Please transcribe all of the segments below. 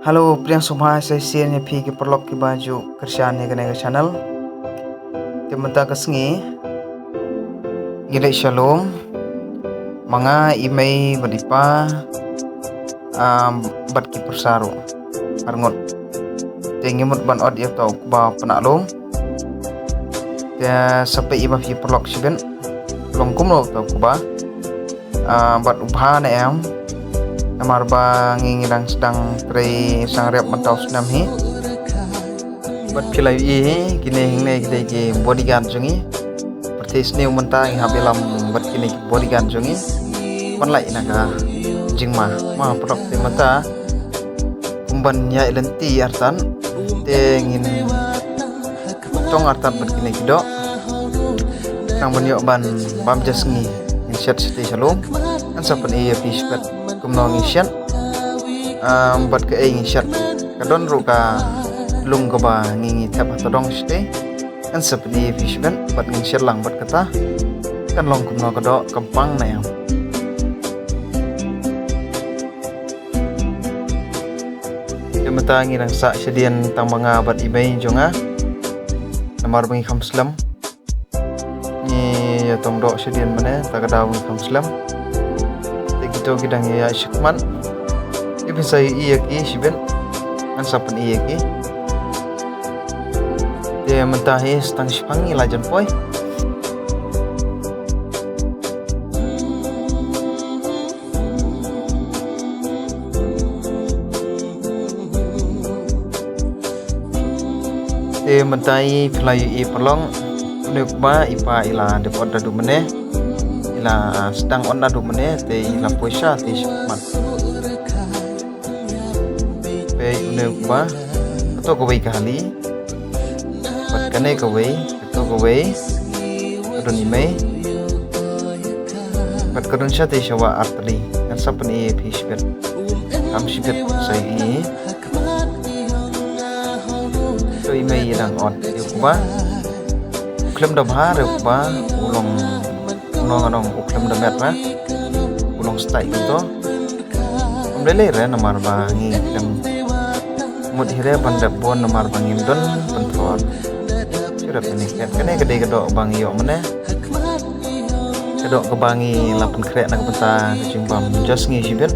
Halo, priang semua saya sian ya pi ke perlok ke baju kerjaan ya kena channel. Temata kesengi. Gile shalom. Mga imay badipa bat ki persaru. Arngot. Tengimut ban od ya tau ba penaklong. Ya sampai iba pi perlok siben. Longkum lo tau ba. Bat ubah na em. Namar ba ngingirang sedang pre sang rep mentau senam hi. Bat pilai kini hingne ki bodyguard jungi. Pertis new mentang habelam bat kini bodyguard jungi. Panlai naga jingma ma produk te mata kumban ya ilenti artan tengin tong artan bat kini kido nang banyo ban bam jasngi in shat siti shalom an sapan iya pispat kumno ngisyan bat ke ngisyan kadon ruka lung ka ba ngingi tap todong site an sapan iya pispan bat ngisyan lang bat kata kan long kumno kado kampang na yang mata ngirang sa sedian tang mga bat ibay jonga namar bangi kamslam ni tong do sedian mana tagadaw bangi kamslam tegito gidang ya shikman ibin say iya ki siben an sapan iya ki de mentahi stang sipangi lajan poy mentai pelai pelong ba ipa ila depot dadu mene ila sedang on dadu mene te ila poisa te shukman pe ba atau kowe kali pat kane kowe atau kowe adon ime pat kadon sha te shawa artli kan sapni phishbet am shibet sai i imay lang on ba uklam da bhar ba ulong anong uklam da met ba ulong stay ito umdele re namar ba ngi kam mud hire pandap bon namar bangim don pentor surat ini kene gede gedo bang yo mene gedo kebangi lapan krek nak penta kejumbam just ngi sibet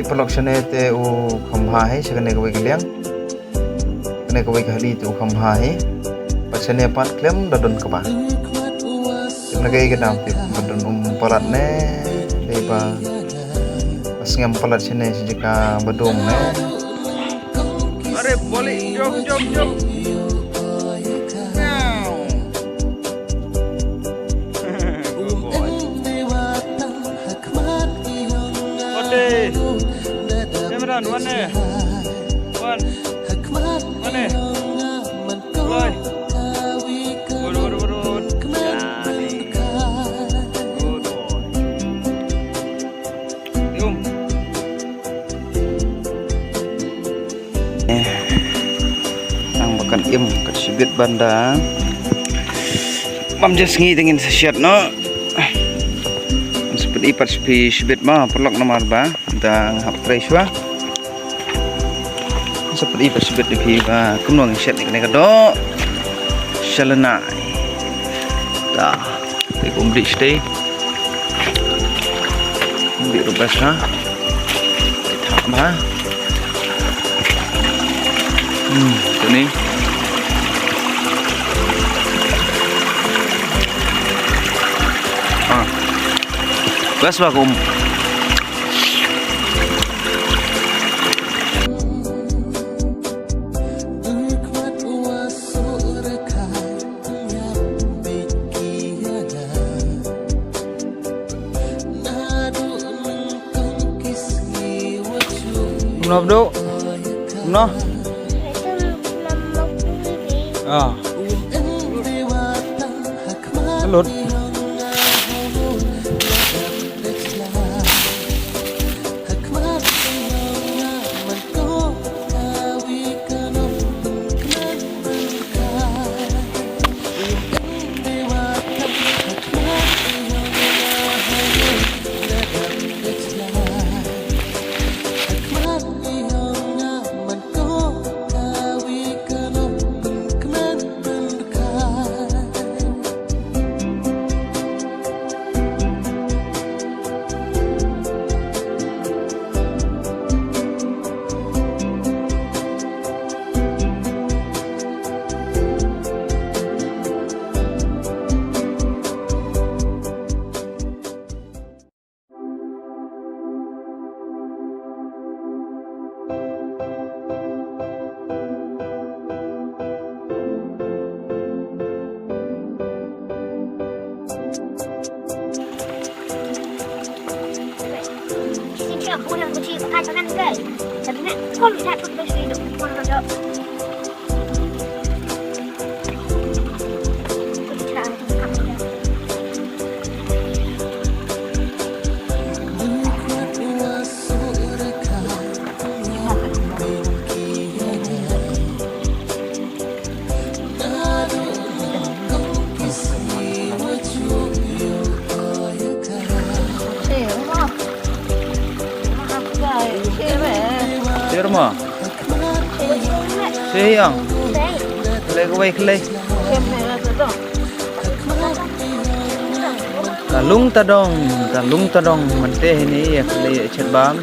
pelok sene te u khamha hai sagane ko giliang kene ko gali tu khamha hai pasene pan klem dadon ka ba nagai ke dam te dadon palat ne leba pasngam palat sene jika badung ne are boli jom One nih, one nih, boy, urut, jadi, good boy, nang makan kesibit banda, mam jasngi dengan sesiat no, seperti ipat sibit mah perlok nomor ba, dan hap treswa. Seperti bersebut di ba kumno ngisat ni kado shalana dah te kumdi stay kumdi rubas ha thak ba tu ni bas ba kum Kumno bdo. Kumno. Lột. Bulan kecil kacaukan guys. Sebenarnya kau lihat tuh besi hidup mana ada. Rumah. Siang. Lagi baik lagi. Talung tadong mante ini ya kali cerbam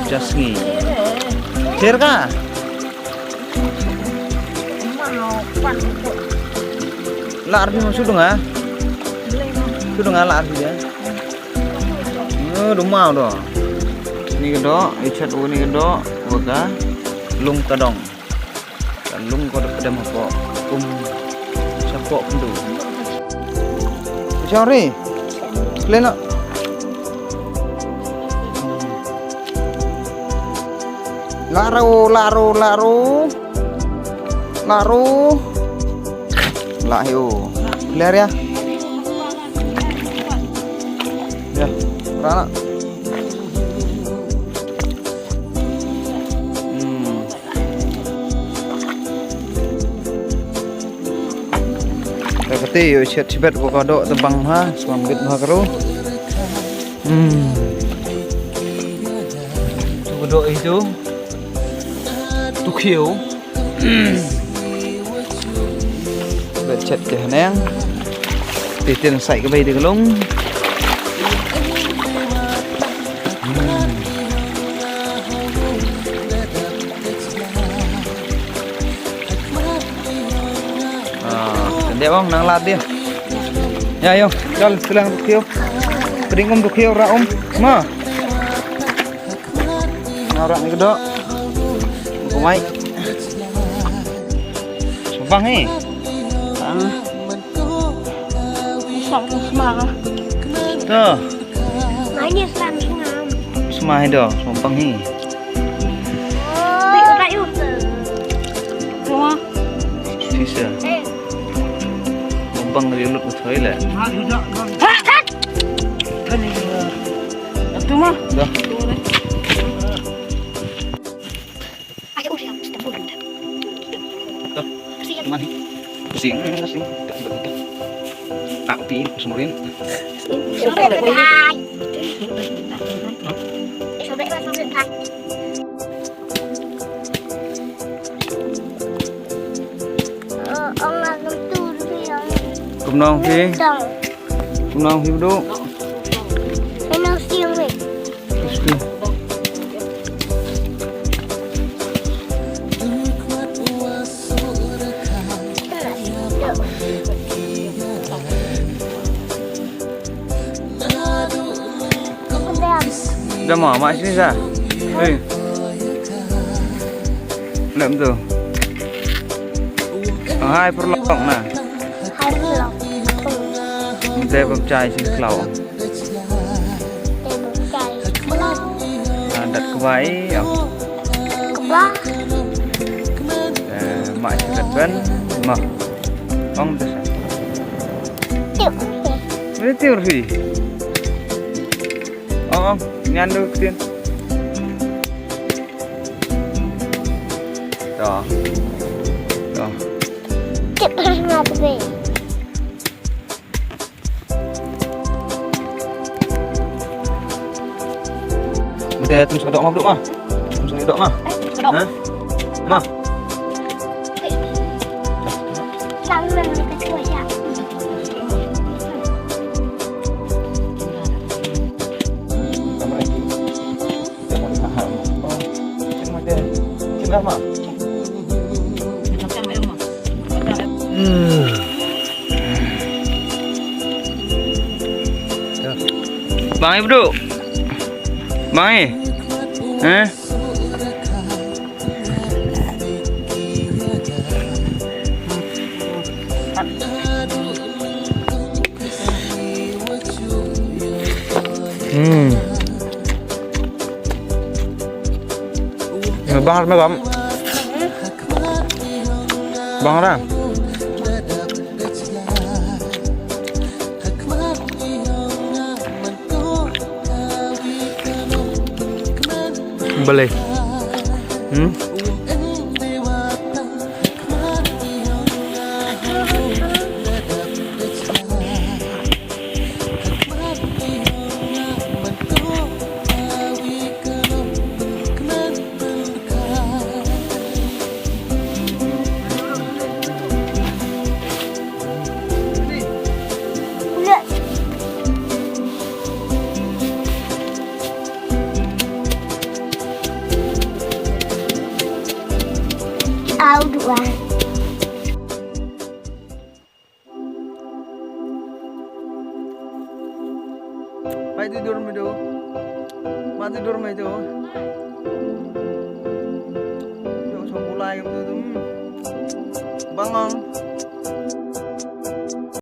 jasngi. Cerka. Lar ni masuk dengar. Sudah ngalar dia. Rumah dah. Ni kedok, icat ni kedok, waga, lung tadong, dan lung kau dapat dem apa, sapok pendu. Sorry, clean up. Laru, lahyu, clear ya? Ya, rana. Kati yo chat cibet bokado tebang ha swambit ha karo. Tu bodo itu. Tu khiu. Bet chat ke nang. Titin sai cái bay được lông. Đẹp không? Nàng lạt đi. Ya yo, cho silang tukio. Bring tukio ra Ma. Orang ni kedok. Kumai. Sumpang ni. Semang. Tuh. Nanya semang. Semai dah, sumpang ni. Baik tak yuk. Semua. Sisa. Bang dari lut betul lah. Itu mah. Dah. Ayo udah kita pulang. Dah. Mari. Sing. Tak pi semurin. Sudah dah. Sudah dah. Ông làm năm tu đi ông. Cùng nong phi. Cùng nong phi bdo. Cái nào xiên vậy? Dah mau mak sini sah. Hei. Lem tu. Hai perlong nah. Hai perlong. Teh bapcai sing klau. Teh bapcai. Adat kawai. ba mak cakap kan mak ong tu sah tiup boleh tiur hi ong nyandu tin dah tiup harus tu be Udah terus kedok mah, Bro mah. Terus kedok mah. kedok Hah? Mah. lalu mereka cuy ya Sama lagi. Kita mau tahan. Oh. Cuma dia. Cinta mah. Bang Bro. Bang Hah? Bang harus megam. Bang Ram. Boleh. lihat dua Mai tidur itu. Mai tidur itu. Yo, so mulai gitu. Bangun.